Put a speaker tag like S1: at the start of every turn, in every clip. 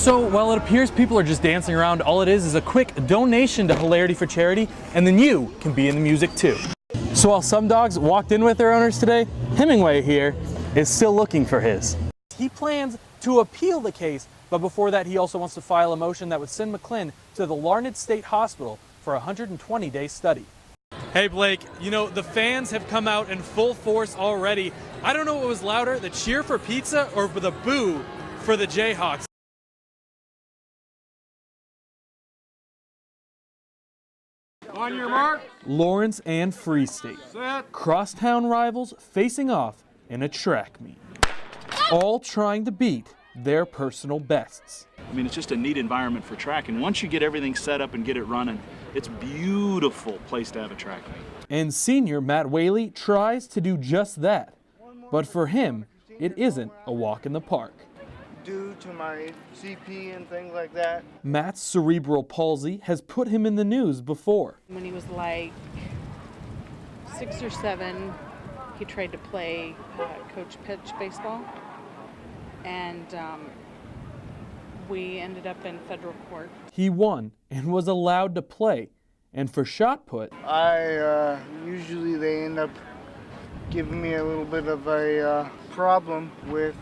S1: So while it appears people are just dancing around, all it is a quick donation to Hilarity for Charity, and then you can be in the music too. So while some dogs walked in with their owners today, Hemingway here is still looking for his. He plans to appeal the case, but before that he also wants to file a motion that would send McClin to the Larned State Hospital for a 120-day study. Hey Blake, you know, the fans have come out in full force already. I don't know what was louder, the cheer for pizza or the boo for the Jayhawks.
S2: On your mark.
S1: Lawrence and Free State, crosstown rivals facing off in a track meet, all trying to beat their personal bests.
S3: I mean, it's just a neat environment for track, and once you get everything set up and get it running, it's a beautiful place to have a track meet.
S1: And senior Matt Whaley tries to do just that, but for him, it isn't a walk in the park.
S4: Due to my CP and things like that.
S1: Matt's cerebral palsy has put him in the news before.
S5: When he was like 6 or 7, he tried to play coach pitch baseball, and we ended up in federal court.
S1: He won and was allowed to play, and for shot put,
S4: Usually they end up giving me a little bit of a problem with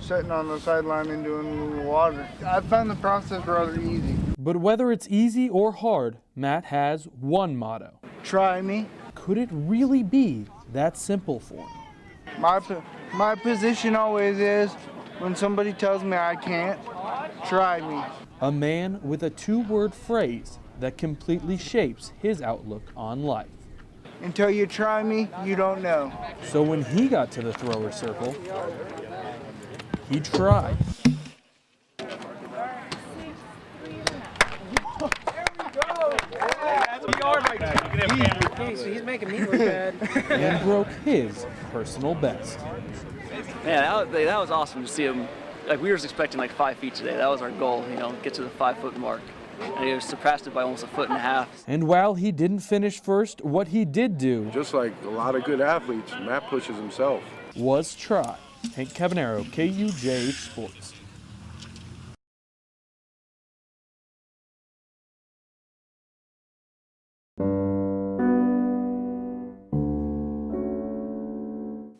S4: sitting on the sideline and doing a little water. I found the process rather easy.
S1: But whether it's easy or hard, Matt has one motto.
S4: Try me.
S1: Could it really be that simple for him?
S4: My position always is, when somebody tells me I can't, try me.
S1: A man with a 2-word phrase that completely shapes his outlook on life.
S4: Until you try me, you don't know.
S1: So when he got to the thrower circle, he tried.
S2: He's making me look bad.
S1: And broke his personal best.
S6: Man, that was awesome to see him. Like, we were expecting like 5 feet today. That was our goal, you know, get to the 5-foot mark. And he surpassed it by almost 1.5 feet.
S1: And while he didn't finish first, what he did do,
S7: just like a lot of good athletes, Matt pushes himself,
S1: was try. Hank Cavagnaro, KUJH Sports.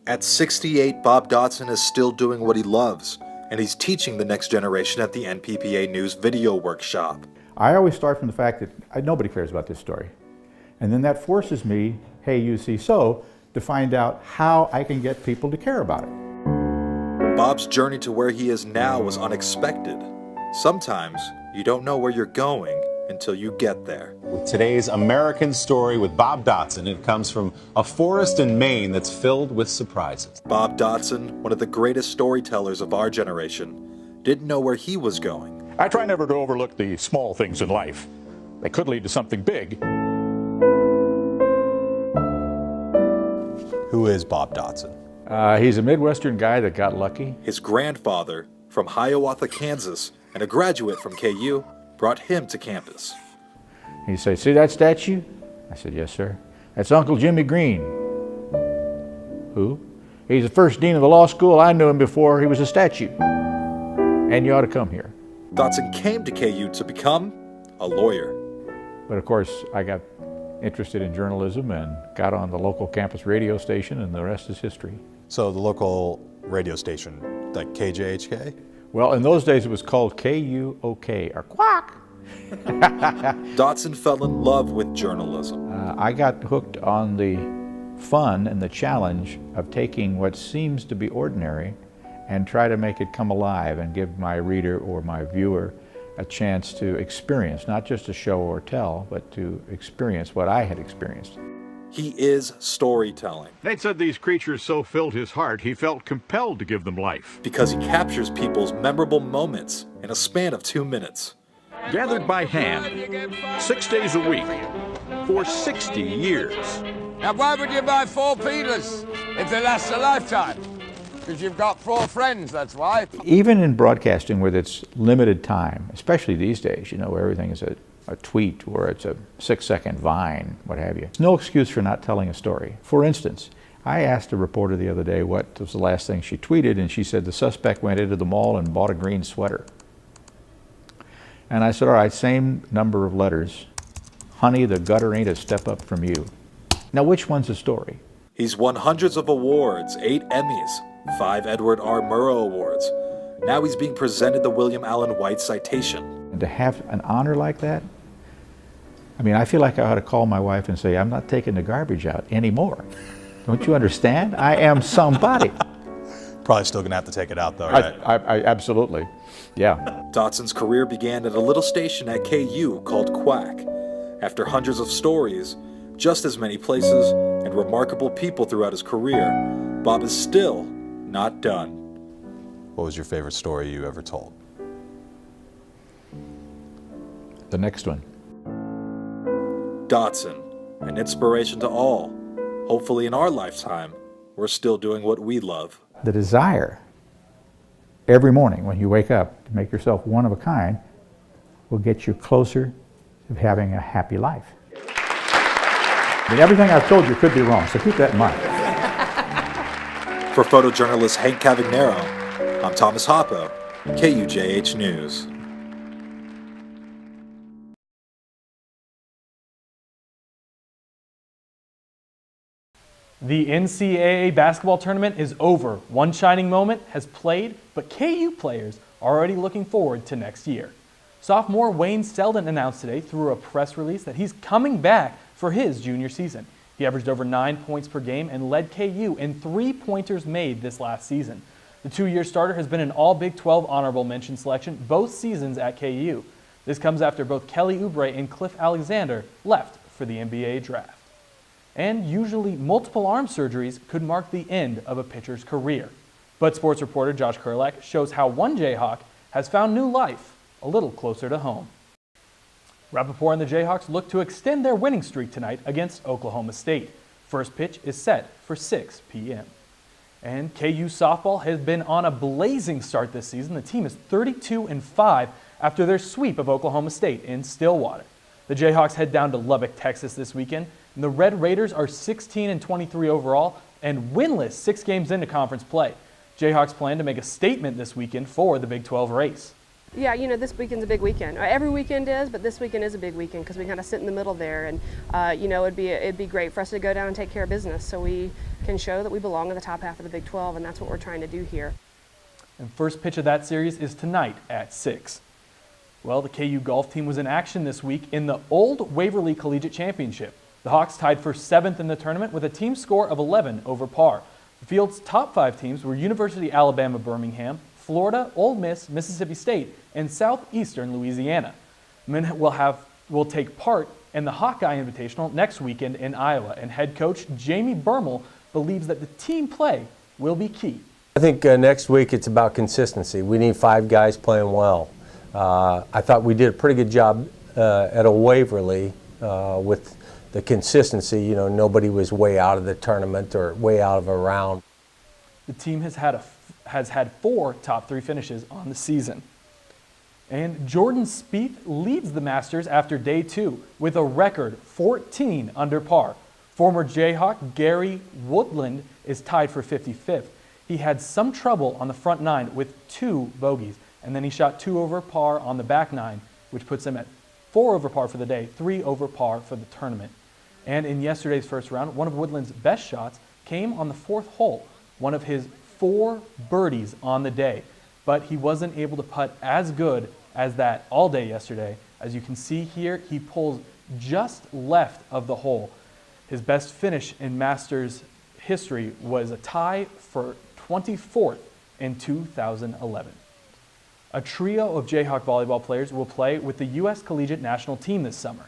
S8: At 68, Bob Dotson is still doing what he loves, and he's teaching the next generation at the NPPA News Video Workshop.
S9: I always start from the fact that nobody cares about this story. And then that forces me, hey, you see so, to find out how I can get people to care about it.
S8: Bob's journey to where he is now was unexpected. Sometimes you don't know where you're going until you get there.
S10: With today's American Story with Bob Dotson, it comes from a forest in Maine that's filled with surprises.
S8: Bob Dotson, one of the greatest storytellers of our generation, didn't know where he was going.
S11: I try never to overlook the small things in life. They could lead to something big.
S10: Who is Bob Dotson?
S9: He's a Midwestern guy that got lucky.
S8: His grandfather, from Hiawatha, Kansas, and a graduate from KU, brought him to campus.
S9: He said, see that statue? I said, yes, sir. That's Uncle Jimmy Green. Who? He's the first dean of the law school. I knew him before he was a statue. And you ought to come here.
S8: Dotson came to KU to become a lawyer.
S9: But of course, I got interested in journalism and got on the local campus radio station, and the rest is history.
S10: So the local radio station, like KJHK?
S9: Well, in those days it was called KUOK, or Quack.
S8: Dotson fell in love with journalism.
S9: I got hooked on the fun and the challenge of taking what seems to be ordinary and try to make it come alive and give my reader or my viewer a chance to experience, not just to show or tell, but to experience what I had experienced.
S8: He is storytelling.
S11: Nate said these creatures so filled his heart, he felt compelled to give them life.
S8: Because he captures people's memorable moments in a span of 2 minutes.
S11: Gathered by hand, 6 days a week, for 60 years.
S2: Now, why would you buy 4 Peters if they last a lifetime? Because you've got 4 friends, that's why.
S9: Even in broadcasting where it's limited time, especially these days, you know, where everything is a tweet or it's a 6-second vine, what have you. It's no excuse for not telling a story. For instance, I asked a reporter the other day what was the last thing she tweeted, and she said the suspect went into the mall and bought a green sweater. And I said, all right, same number of letters. Honey, the gutter ain't a step up from you. Now, which one's the story?
S8: He's won hundreds of awards, 8 Emmys, 5 Edward R. Murrow Awards. Now he's being presented the William Allen White Citation.
S9: And to have an honor like that, I mean, I feel like I ought to call my wife and say, I'm not taking the garbage out anymore. Don't you understand? I am somebody.
S10: Probably still gonna have to take it out though, right?
S9: I absolutely, yeah.
S8: Dotson's career began at a little station at KU called Quack. After hundreds of stories, just as many places, and remarkable people throughout his career, Bob is still not done.
S10: What was your favorite story you ever told?
S9: The next one.
S8: Dotson, an inspiration to all. Hopefully in our lifetime, we're still doing what we love.
S9: The desire every morning when you wake up to make yourself one of a kind will get you closer to having a happy life. I mean, everything I've told you could be wrong, so keep that in mind.
S8: For photojournalist Hank Cavagnaro, I'm Thomas Hoppo, KUJH News.
S1: The NCAA basketball tournament is over. One shining moment has played, but KU players are already looking forward to next year. Sophomore Wayne Selden announced today through a press release that he's coming back for his junior season. He averaged over 9 points per game and led KU in 3-pointers made this last season. The 2-year starter has been an all Big 12 honorable mention selection both seasons at KU. This comes after both Kelly Oubre and Cliff Alexander left for the NBA draft. And usually multiple arm surgeries could mark the end of a pitcher's career. But sports reporter Josh Kurlak shows how one Jayhawk has found new life a little closer to home. Rappaport and the Jayhawks look to extend their winning streak tonight against Oklahoma State. First pitch is set for 6 p.m. And KU softball has been on a blazing start this season. The team is 32-5 after their sweep of Oklahoma State in Stillwater. The Jayhawks head down to Lubbock, Texas this weekend. And the Red Raiders are 16-23 overall and winless 6 games into conference play. Jayhawks plan to make a statement this weekend for the Big 12 race.
S12: Yeah, you know, this weekend's a big weekend. Every weekend is, but this weekend is a big weekend because we kind of sit in the middle there. And, you know, it'd be great for us to go down and take care of business so we can show that we belong in the top half of the Big 12, and that's what we're trying to do here.
S1: And first pitch of that series is tonight at 6. Well, the KU golf team was in action this week in the Old Waverly Collegiate Championship. The Hawks tied for 7th in the tournament with a team score of 11 over par. The field's top 5 teams were University Alabama Birmingham, Florida, Ole Miss, Mississippi State, and Southeastern Louisiana. Men will take part in the Hawkeye Invitational next weekend in Iowa, and head coach Jamie Bermel believes that the team play will be key.
S13: I think next week it's about consistency. We need 5 guys playing well. I thought we did a pretty good job at Old Waverly with the consistency. You know, nobody was way out of the tournament or way out of a round.
S1: The team has had 4 top 3 finishes on the season. And Jordan Spieth leads the Masters after day 2 with a record 14 under par. Former Jayhawk Gary Woodland is tied for 55th. He had some trouble on the front 9 with 2 bogeys, and then he shot 2 over par on the back 9, which puts him at 4 over par for the day, 3 over par for the tournament. And in yesterday's first round, one of Woodland's best shots came on the 4th hole, one of his 4 birdies on the day. But he wasn't able to putt as good as that all day yesterday. As you can see here, he pulls just left of the hole. His best finish in Masters history was a tie for 24th in 2011. A trio of Jayhawk volleyball players will play with the U.S. Collegiate National Team this summer.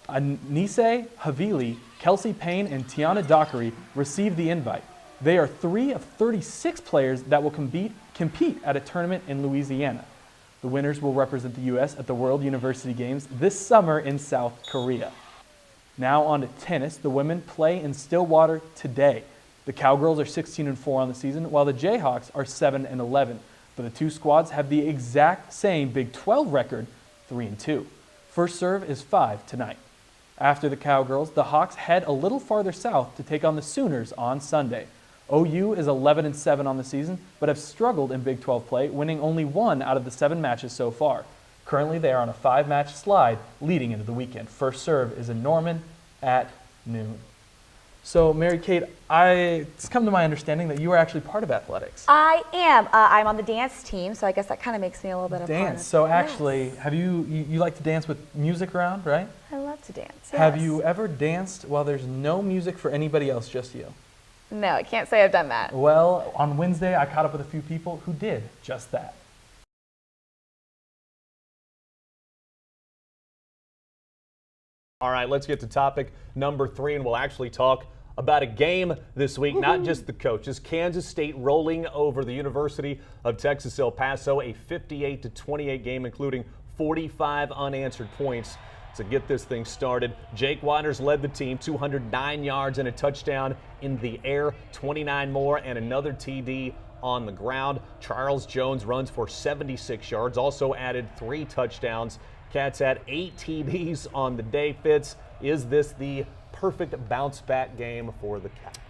S1: Anise Havili, Kelsey Payne, and Tiana Dockery received the invite. They are 3 of 36 players that will compete at a tournament in Louisiana. The winners will represent the U.S. at the World University Games this summer in South Korea. Now on to tennis. The women play in Stillwater today. The Cowgirls are 16-4 on the season, while the Jayhawks are 7-11. But the 2 squads have the exact same Big 12 record, 3-2. First serve is 5 tonight. After the Cowgirls, the Hawks head a little farther south to take on the Sooners on Sunday. OU is 11-7 on the season, but have struggled in Big 12 play, winning only 1 out of the 7 matches so far. Currently, they are on a 5-match slide leading into the weekend. First serve is in Norman at noon. So, Mary Kate, it's come to my understanding that you are actually part of athletics.
S14: I am. I'm on the dance team, so I guess that kind of makes me a little bit of part of
S1: Dance. So actually, have you like to dance with music around, right?
S14: I love to dance.
S1: Have
S14: yes.
S1: you ever danced while there's no music for anybody else, just you?
S14: No, I can't say I've done that.
S1: Well, on Wednesday, I caught up with a few people who did just that.
S15: All right, let's get to topic number 3, and we'll actually talk about a game this week, not just the coaches. Kansas State rolling over the University of Texas El Paso, a 58-28 game, including 45 unanswered points to get this thing started. Jake Waters led the team, 209 yards and a touchdown in the air, 29 more and another TD on the ground. Charles Jones runs for 76 yards, also added 3 touchdowns. Cats had 8 TDs on the day. Fitz, is this the perfect bounce back game for the Cats?